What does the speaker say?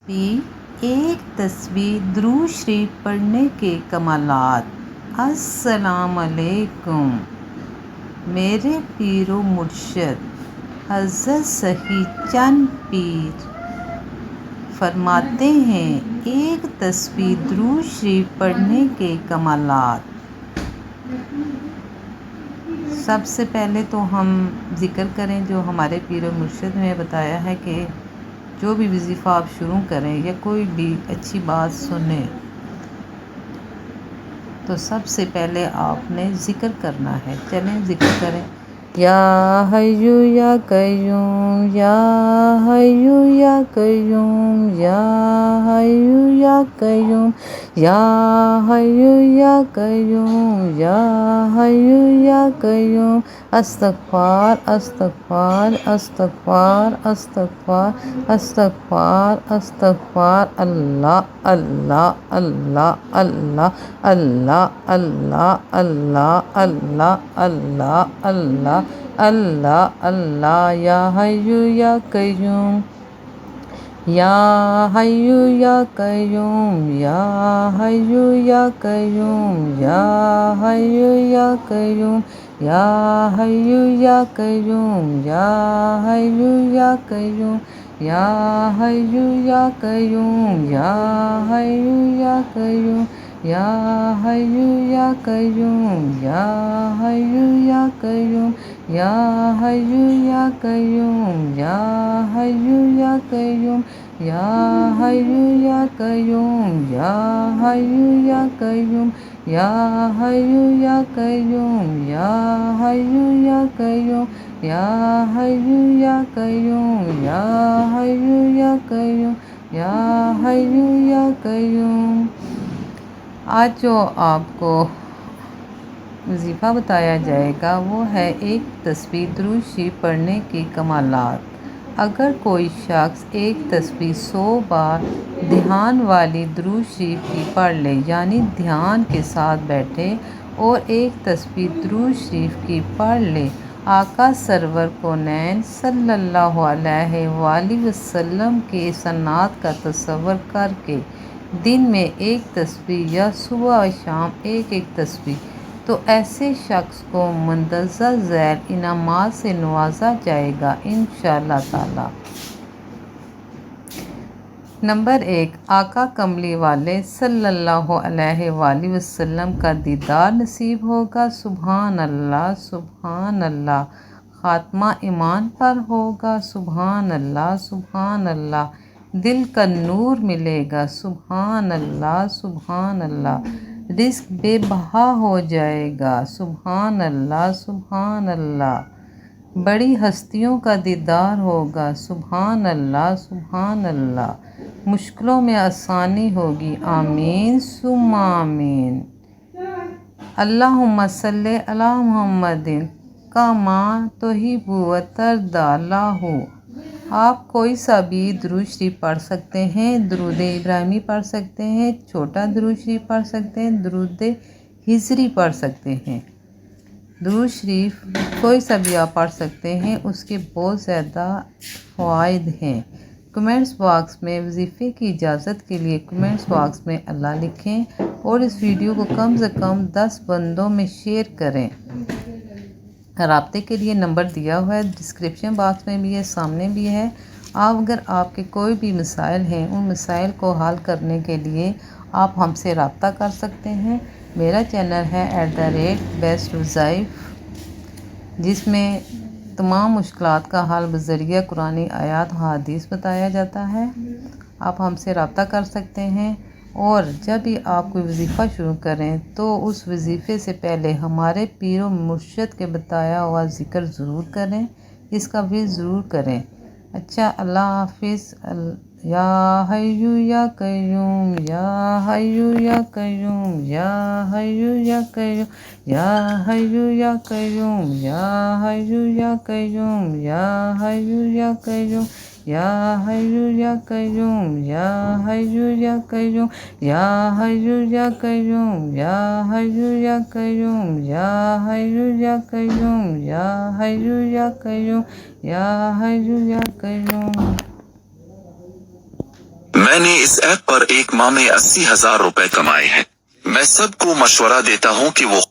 بھی ایک تصویر درود شریف پڑھنے کے کمالات۔ السلام علیکم۔ میرے پیر و مرشد حضرت سید چند پیر فرماتے ہیں، ایک تصویر درود شریف پڑھنے کے کمالات۔ سب سے پہلے تو ہم ذکر کریں جو ہمارے پیر و مرشد نے بتایا ہے کہ جو بھی وظیفہ آپ شروع کریں یا کوئی بھی اچھی بات سنیں تو سب سے پہلے آپ نے ذکر کرنا ہے۔ چلیں ذکر کریں۔ یا حیو یا قیوم، یا حیو یا قیوم، یا حیو یا قیوم، یا حیو یا قیوم، یا حیو یا قیوم۔ استغفار استغفار استغفار استغفار استغفار استغفار۔ اللہ اللہ اللہ اللہ اللہ اللہ اللہ اللہ اللہ اللہ اللہ اللہ۔ یا حیو یا قیوم، یا حیو یا قیوم، یا حیو یا قیوم، یا حیو یا قیوم، یا حیو یا قیوم، یا حیو یا قیوم، یا حیو یا قیوم، یا حیو یا قیوم، یا حیو یا قیوم، یا حیو یا قیوم، یا حیو یا قیوم، یا حیو یا قیوم، یا حیو یا قیوم، یا حیو یا قیوم، یا حیو یا قیوم، یا حیو یا قیوم، یا حیو یا قیوم، یا حیو یا قیوم، یا حیو یا قیوم۔ آج جو آپ کو وظیفہ بتایا جائے گا وہ ہے ایک تصویر درود شریف پڑھنے کے کمالات۔ اگر کوئی شخص ایک تصویر 100 بار دھیان والی درود شریف کی پڑھ لے، یعنی دھیان کے ساتھ بیٹھے اور ایک تصویر درود شریف کی پڑھ لے، آقا سرور کونین صلی اللہ علیہ وآلہ وسلم کے احسانات کا تصور کر کے دن میں ایک تصویر یا صبح و شام ایک تصویر، تو ایسے شخص کو مندرجہ ذیل انعامات سے نوازا جائے گا انشاءاللہ تعالی۔ نمبر 1، آقا کملی والے صلی اللہ علیہ وآلہ وسلم کا دیدار نصیب ہوگا۔ سبحان اللہ سبحان اللہ۔ خاتمہ ایمان پر ہوگا۔ سبحان اللہ سبحان اللہ۔ دل کا نور ملے گا۔ سبحان اللہ سبحان اللہ۔ رزق بے بہا ہو جائے گا۔ سبحان اللہ سبحان اللہ۔ بڑی ہستیوں کا دیدار ہوگا۔ سبحان اللہ سبحان اللہ۔ مشکلوں میں آسانی ہوگی۔ آمین ثم آمین۔ اللہم صلی علی محمد کما تحب و ترضی۔ اللہ، آپ کوئی سا بھی درود شریف پڑھ سکتے ہیں، درود ابراہیمی پڑھ سکتے ہیں، چھوٹا درود شریف پڑھ سکتے ہیں، درود ہجری پڑھ سکتے ہیں۔ درود شریف کوئی سا بھی آپ پڑھ سکتے ہیں، اس کے بہت زیادہ فوائد ہیں۔ کمنٹس باکس میں وظیفے کی اجازت کے لیے کمنٹس باکس میں اللہ لکھیں اور اس ویڈیو کو کم سے کم 10 بندوں میں شیئر کریں۔ رابطے کے لیے نمبر دیا ہوا ہے، ڈسکرپشن باکس میں بھی ہے، سامنے بھی ہے۔ اگر آپ کے کوئی بھی مسائل ہیں، ان مسائل کو حل کرنے کے لیے آپ ہم سے رابطہ کر سکتے ہیں۔ میرا چینل ہے @bestوظائف، جس میں تمام مشکلات کا حل بذریعہ قرآنی آیات حدیث بتایا جاتا ہے۔ آپ ہم سے رابطہ کر سکتے ہیں، اور جب بھی آپ کوئی وظیفہ شروع کریں تو اس وظیفے سے پہلے ہمارے پیر و مرشد کے بتایا ہوا ذکر ضرور کریں، اس کا بھی ضرور کریں۔ اچھا، اللہ حافظ۔ یا حیو یا قیوم، یا حیو یا قیوم، یا حیو یا قیوم، یا حیو یا قیوم، یا حیو یا قیوم، یا حیو یا قیوم، یا حیو یا قیوم، یا حیو یا قیوم، یا حیو یا قیوم، یا حیو یا قیوم، یا حیو یا قیوم، یا حیو یا قیوم، یا حیو یا قیوم۔ میں نے اس ایپ پر ایک ماہ میں 80,000 روپے کمائے ہیں۔ میں سب کو مشورہ دیتا ہوں کہ وہ